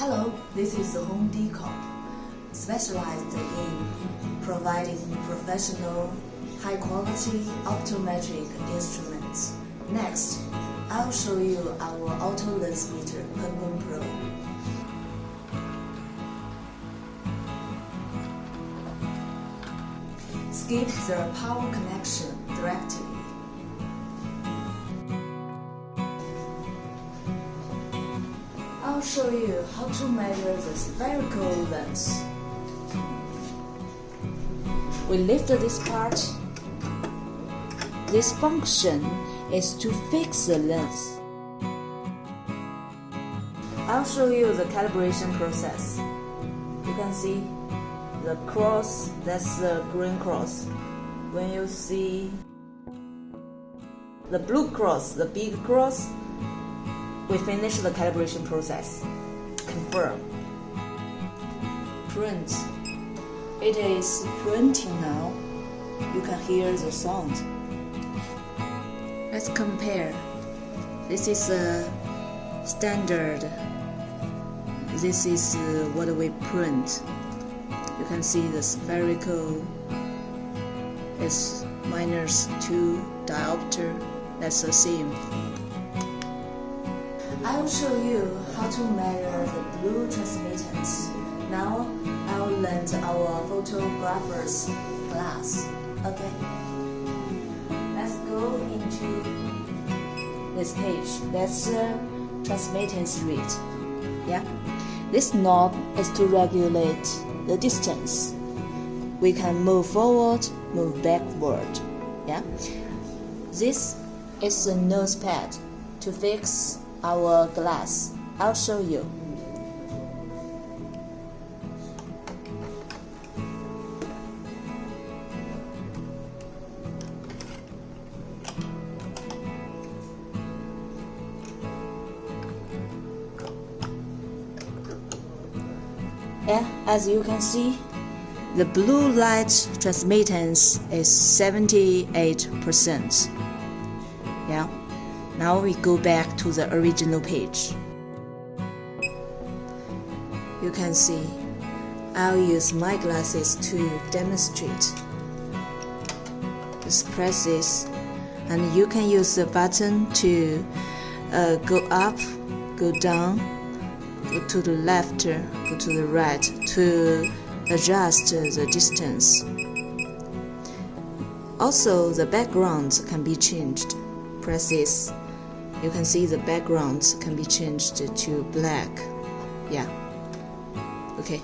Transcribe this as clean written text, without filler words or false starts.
Hello, this is Home Decor, specialized in providing professional, high-quality optometric instruments. Next, I'll show you our auto lens meter Penguin Pro. Skip the power connection directly. I'll show you how to measure the spherical lens. We lift this part. This function is to fix the lens. I'll show you the calibration process. You can see the cross, that's the green cross. When you see the blue cross, the big cross, we finish the calibration process. Confirm. Print. It is printing now. You can hear the sound. Let's compare. This is a standard. This is what we print. You can see the spherical is -2 diopter. That's the same. I will show you how to measure the blue transmittance. Now I will lend our photographer's glass. Okay. Let's go into this page. That's the transmittance rate. Yeah. This knob is to regulate the distance. We can move forward, move backward. Yeah. This is the nose pad to fix our glass. I'll show you. Yeah, as you can see, the blue light transmittance is 78%. Yeah. Now we go back to the original page. You can see, I'll use my glasses to demonstrate. Just press this, and you can use the button to go up, go down, go to the left, go to the right to adjust the distance. Also, the background can be changed. Press this. You can see the background can be changed to black. Yeah. Okay.